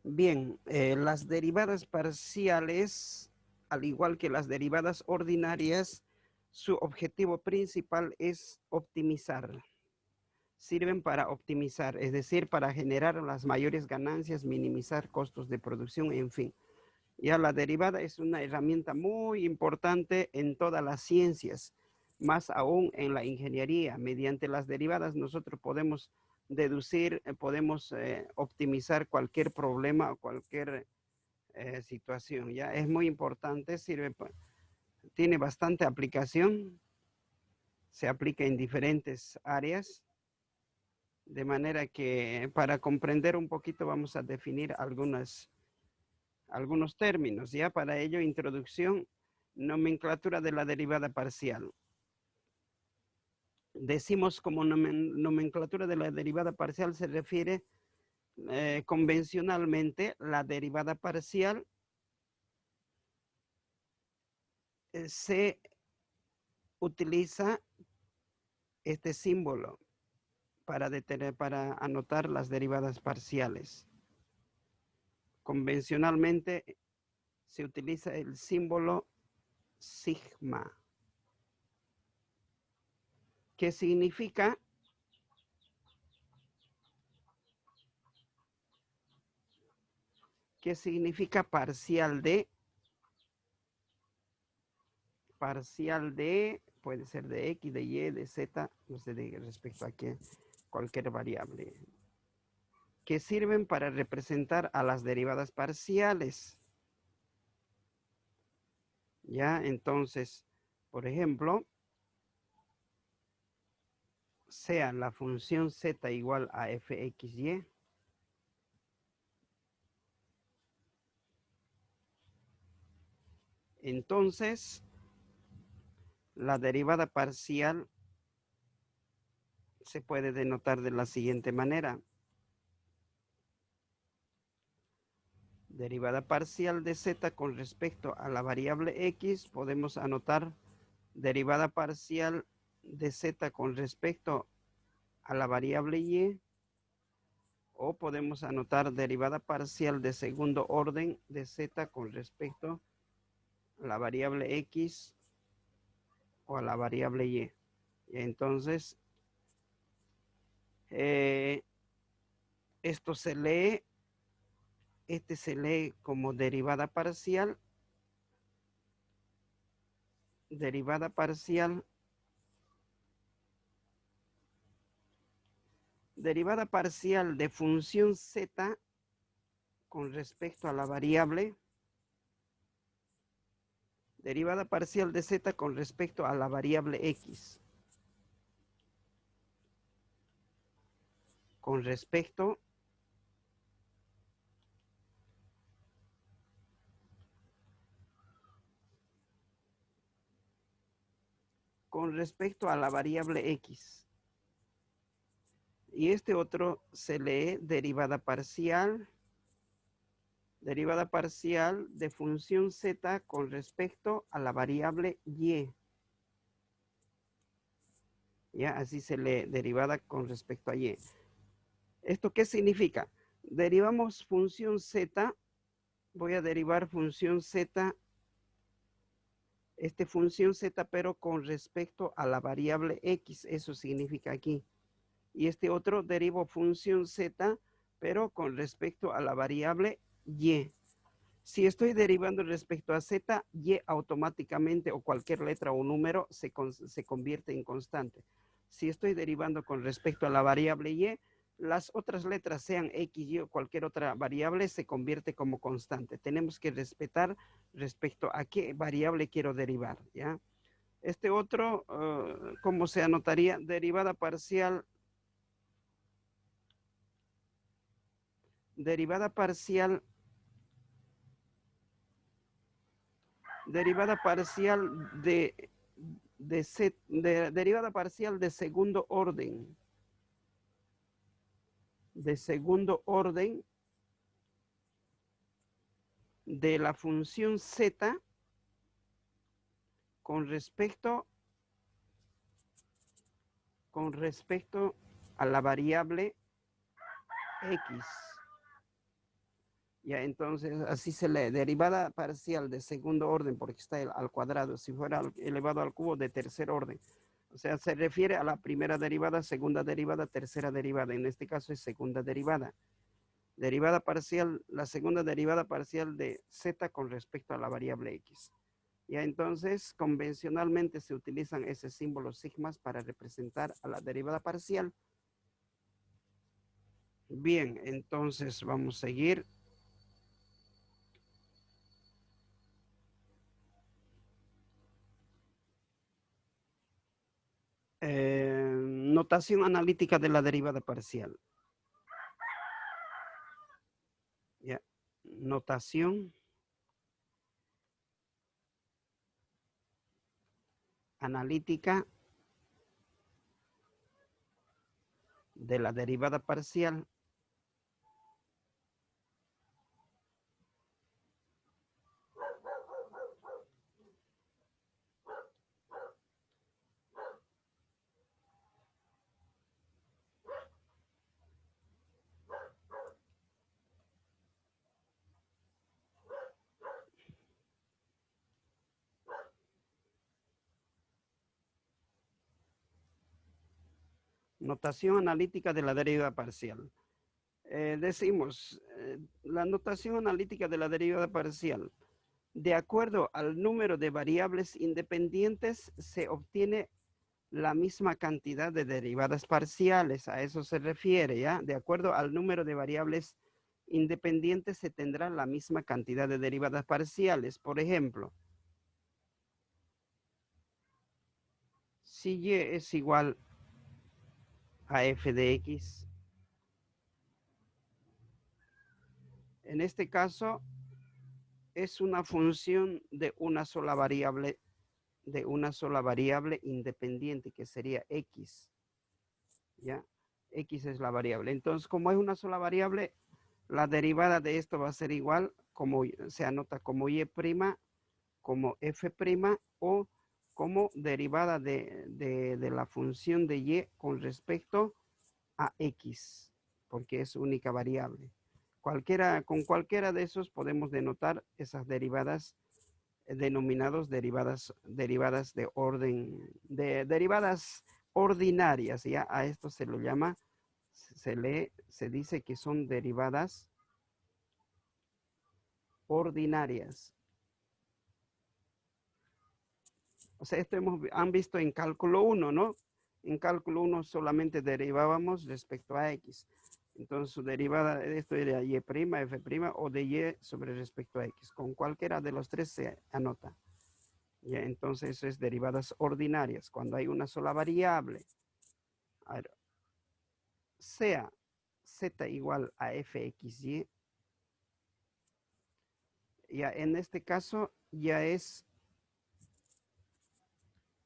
Bien, las derivadas parciales, al igual que las derivadas ordinarias, su objetivo principal es optimizar. Sirven para optimizar, es decir, para generar las mayores ganancias, minimizar costos de producción, en fin. Ya la derivada es una herramienta muy importante en todas las ciencias, más aún en la ingeniería. Mediante las derivadas nosotros podemos deducir, podemos optimizar cualquier problema o cualquier situación. Ya es muy importante, sirve, tiene bastante aplicación, se aplica en diferentes áreas, de manera que para comprender un poquito vamos a definir algunos términos. Ya para ello, introducción, nomenclatura de la derivada parcial. Decimos como nomenclatura de la derivada parcial se refiere convencionalmente la derivada parcial se utiliza este símbolo para anotar las derivadas parciales. Convencionalmente se utiliza el símbolo sigma, que significa parcial de, puede ser de X, de Y, de Z, no sé, de respecto a qué, cualquier variable, que sirven para representar a las derivadas parciales. Ya, entonces, por ejemplo, sea la función Z igual a fxy, entonces la derivada parcial se puede denotar de la siguiente manera. Derivada parcial de z con respecto a la variable x, podemos anotar derivada parcial de z con respecto a la variable y, o podemos anotar derivada parcial de segundo orden de z con respecto a la variable x o a la variable y. Entonces, esto se lee, este se lee como derivada parcial de función z con respecto a la variable, derivada parcial de z con respecto a la variable x, con respecto a la variable x. Y este otro se lee derivada parcial de función z con respecto a la variable y. Ya, así se lee, derivada con respecto a y. ¿Esto qué significa? Derivamos función z, voy a derivar función z, función z, pero con respecto a la variable x, eso significa aquí. Y este otro derivo función z, pero con respecto a la variable y. Si estoy derivando respecto a z, y automáticamente o cualquier letra o número se convierte en constante. Si estoy derivando con respecto a la variable y, las otras letras, sean x, y o cualquier otra variable, se convierte como constante. Tenemos que respetar respecto a qué variable quiero derivar, ¿ya? Este otro, ¿cómo se anotaría? Derivada parcial derivada parcial derivada parcial de segundo orden, de la función z con respecto a la variable x. Ya, entonces así se lee derivada parcial de segundo orden porque está al cuadrado. Si fuera elevado al cubo de tercer orden. O sea, se refiere a la primera derivada, segunda derivada, tercera derivada. En este caso es segunda derivada. Derivada parcial, la segunda derivada parcial de z con respecto a la variable x. Ya, entonces, convencionalmente se utilizan ese símbolo sigmas para representar a la derivada parcial. Bien, entonces vamos a seguir. Notación analítica de la derivada parcial. Ya. Notación analítica de la derivada parcial. Notación analítica de la derivada parcial. Decimos, la notación analítica de la derivada parcial. De acuerdo al número de variables independientes, se obtiene la misma cantidad de derivadas parciales. A eso se refiere, ¿ya? De acuerdo al número de variables independientes, se tendrá la misma cantidad de derivadas parciales. Por ejemplo, si y es igual a f de x, en este caso es una función de una sola variable independiente, que sería x, ¿ya? X es la variable. Entonces, como es una sola variable, la derivada de esto va a ser igual, como se anota como y', como f', o como derivada de la función de y con respecto a x, porque es única variable. Con cualquiera de esos podemos denotar esas derivadas denominados derivadas de orden, derivadas ordinarias, ya a esto se lo llama, se dice que son derivadas ordinarias. O sea, esto han visto en cálculo 1, ¿no? En cálculo 1 solamente derivábamos respecto a x. Entonces su derivada de esto era y', f' o de y sobre respecto a x. Con cualquiera de los tres se anota. Ya, entonces eso es derivadas ordinarias. Cuando hay una sola variable, a ver, sea z igual a fxy, ya en este caso ya es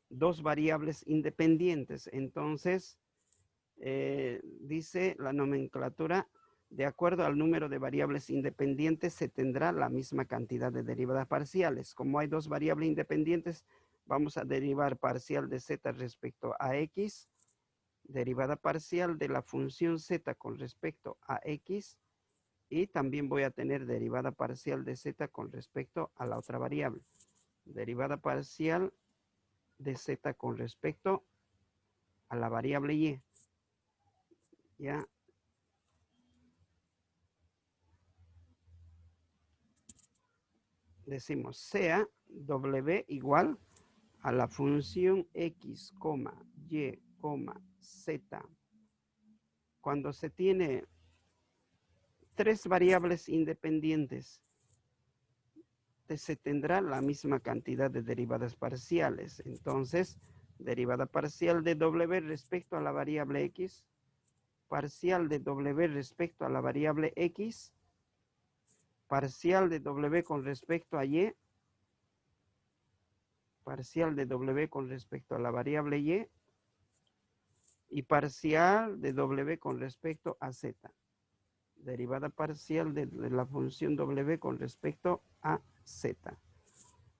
dos variables independientes. Entonces, dice la nomenclatura, de acuerdo al número de variables independientes se tendrá la misma cantidad de derivadas parciales. Como hay dos variables independientes, vamos a derivar parcial de z respecto a x, derivada parcial de la función z con respecto a x, y también voy a tener derivada parcial de z con respecto a la otra variable. Derivada parcial de z con respecto a la variable y. Ya. Decimos sea w igual a la función x, y, z. Cuando se tiene tres variables independientes, se tendrá la misma cantidad de derivadas parciales. Entonces, derivada parcial de w respecto a la variable x, parcial de w respecto a la variable x, parcial de w con respecto a y, parcial de w con respecto a la variable y parcial de w con respecto a z. Derivada parcial de la función w con respecto a z.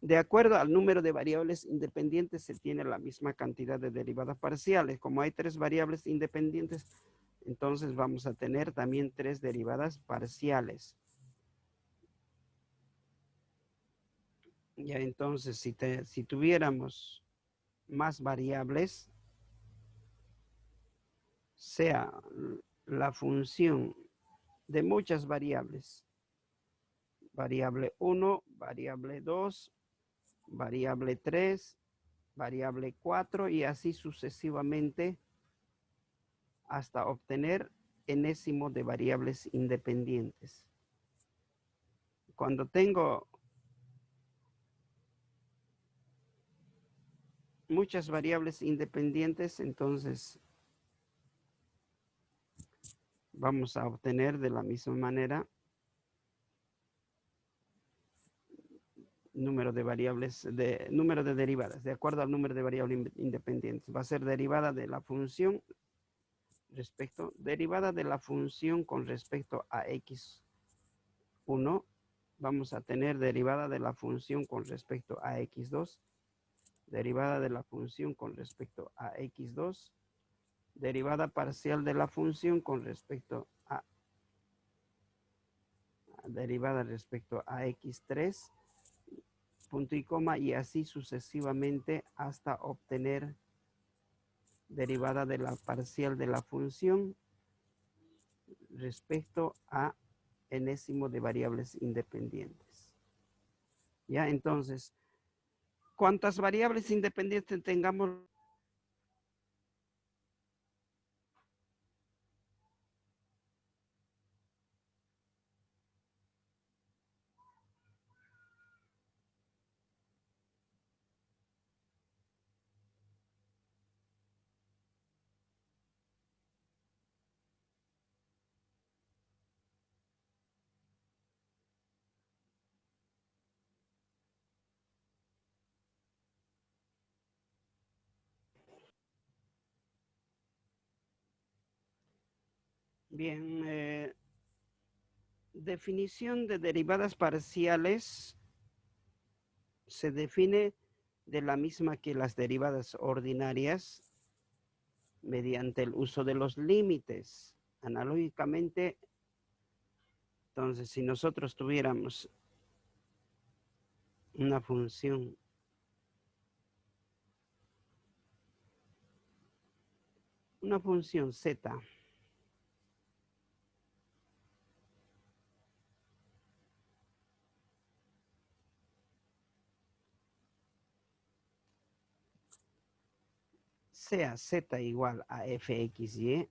De acuerdo al número de variables independientes se tiene la misma cantidad de derivadas parciales. Como hay tres variables independientes, entonces vamos a tener también tres derivadas parciales. Ya entonces, si tuviéramos más variables, sea la función de muchas variables, variable 1, variable 2, variable 3, variable 4 y así sucesivamente hasta obtener enésimo de variables independientes. Cuando tengo muchas variables independientes, entonces vamos a obtener de la misma manera número de variables, número de derivadas, de acuerdo al número de variables independientes. Va a ser derivada de la función derivada de la función con respecto a x1, vamos a tener derivada de la función con respecto a x2, derivada de la función con respecto a x2, derivada parcial de la función con respecto a derivada respecto a x3, punto y coma, y así sucesivamente hasta obtener derivada de la parcial de la función respecto a enésimo de variables independientes. Ya, entonces, ¿cuántas variables independientes tengamos? Bien, definición de derivadas parciales se define de la misma que las derivadas ordinarias mediante el uso de los límites. Analógicamente, entonces, si nosotros tuviéramos una función z sea z igual a fxy,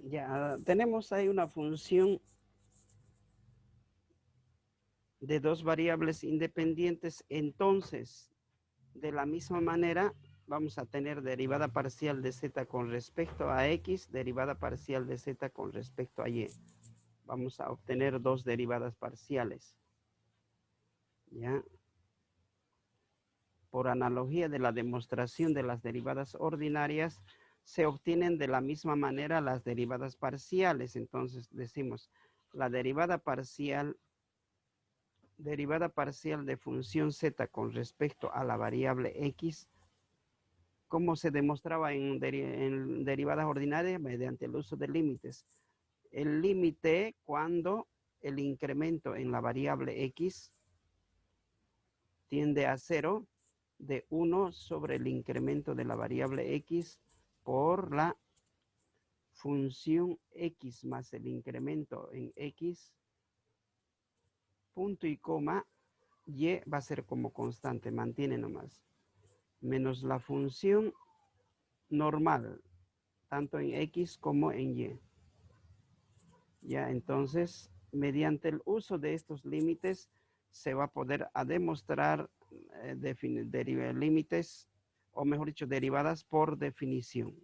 ya tenemos ahí una función de dos variables independientes, entonces de la misma manera vamos a tener derivada parcial de z con respecto a x, derivada parcial de z con respecto a y. Vamos a obtener dos derivadas parciales. ¿Ya? Por analogía de la demostración de las derivadas ordinarias, se obtienen de la misma manera las derivadas parciales. Entonces decimos, la derivada parcial de función z con respecto a la variable x, como se demostraba en derivadas ordinarias mediante el uso de límites. El límite cuando el incremento en la variable x tiende a 0, de 1 sobre el incremento de la variable x por la función x más el incremento en x, punto y coma, y va a ser como constante, mantiene nomás, menos la función normal, tanto en x como en y. Ya, entonces, mediante el uso de estos límites, se va a poder demostrar límites, o mejor dicho, derivadas por definición,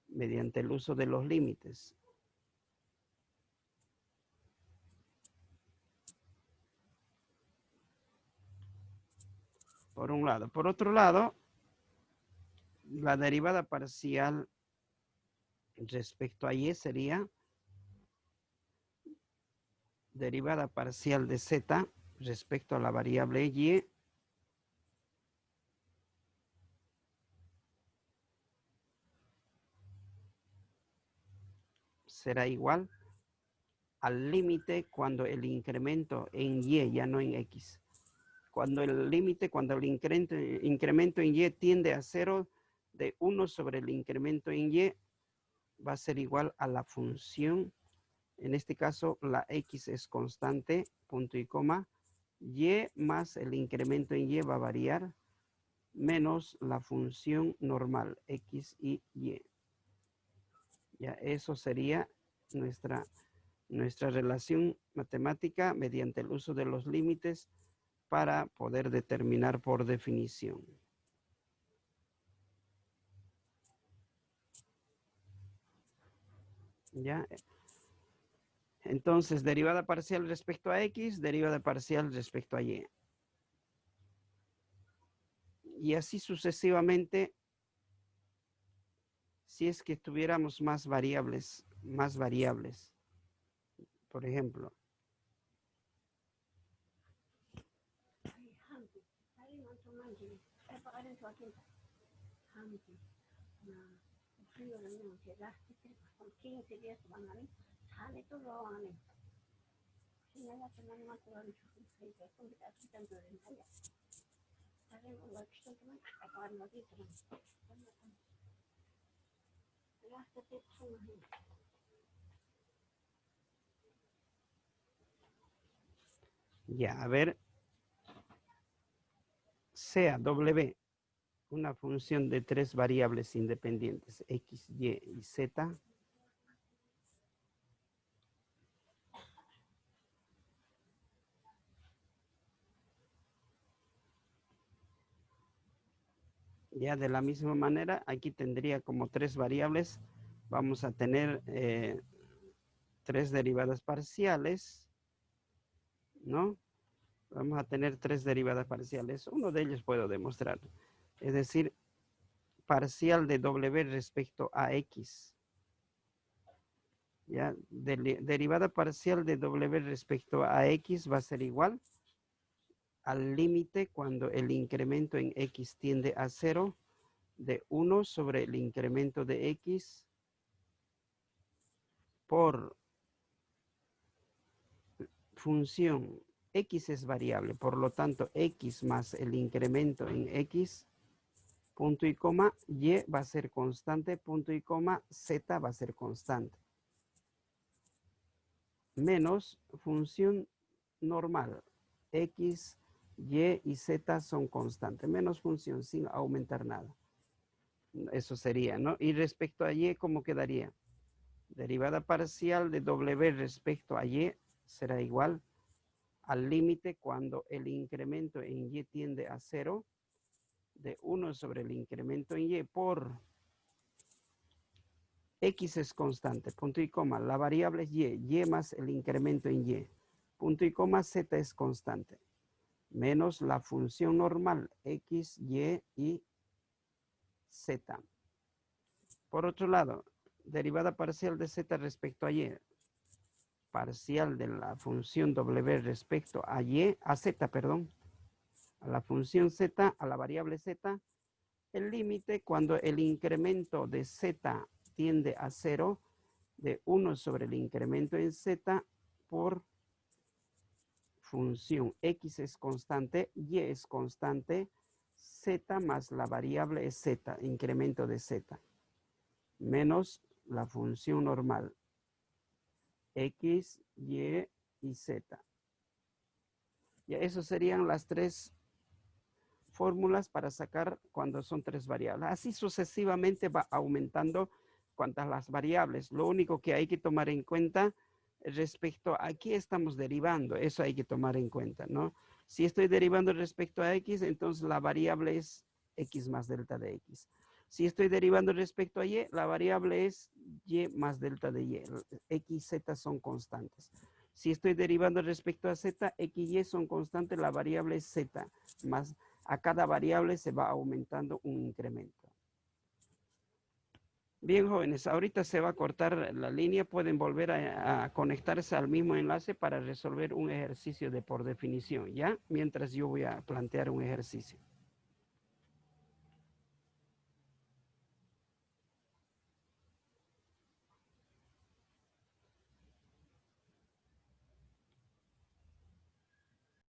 mediante el uso de los límites. Por un lado. Por otro lado, la derivada parcial respecto a y sería derivada parcial de z respecto a la variable y será igual al límite cuando el incremento en y, ya no en x. Cuando el límite, cuando el incremento en y tiende a 0, de 1 sobre el incremento en y va a ser igual a la función. En este caso, la x es constante, punto y coma. Y más el incremento en y va a variar, menos la función normal, x y y. Ya, eso sería nuestra relación matemática mediante el uso de los límites para poder determinar por definición. ¿Ya? Entonces, derivada parcial respecto a x, derivada parcial respecto a y. Y así sucesivamente, si es que tuviéramos más variables. Por ejemplo, ya, a ver, sea W una función de 3 variables independientes, x, y y z. Ya de la misma manera, aquí tendría como 3 variables. Vamos a tener 3 derivadas parciales, ¿no? Vamos a tener 3 derivadas parciales. Uno de ellos puedo demostrar. Es decir, parcial de W respecto a X. ¿Ya? Derivada parcial de W respecto a X va a ser igual al límite cuando el incremento en X tiende a 0 de 1 sobre el incremento de X por función. X es variable, por lo tanto, X más el incremento en X, punto y coma, Y va a ser constante, punto y coma, Z va a ser constante. Menos función normal, X, Y y Z son constantes, menos función sin aumentar nada. Eso sería, ¿no? Y respecto a Y, ¿cómo quedaría? Derivada parcial de W respecto a Y será igual al límite cuando el incremento en Y tiende a 0 de 1 sobre el incremento en Y por X es constante, punto y coma, la variable es Y más el incremento en Y, punto y coma, Z es constante, menos la función normal, X, Y y Z. Por otro lado, derivada parcial de Z respecto a Y, parcial de la función W respecto a Y, a Z, perdón, a la función Z, a la variable Z, el límite cuando el incremento de Z tiende a 0 de 1 sobre el incremento en Z por función X es constante, Y es constante, Z más la variable es Z, incremento de Z, menos la función normal X, Y y Z. Y eso serían las 3 fórmulas para sacar cuando son 3 variables. Así sucesivamente va aumentando cuantas las variables. Lo único que hay que tomar en cuenta respecto a qué estamos derivando, eso hay que tomar en cuenta, ¿no? Si estoy derivando respecto a X, entonces la variable es X más delta de X. Si estoy derivando respecto a Y, la variable es Y más delta de Y. X y Z son constantes. Si estoy derivando respecto a Z, X y Y son constantes, la variable es Z más. a cada variable se va aumentando un incremento. Bien, jóvenes, ahorita se va a cortar la línea. Pueden volver a conectarse al mismo enlace para resolver un ejercicio de por definición, ¿ya? Mientras yo voy a plantear un ejercicio.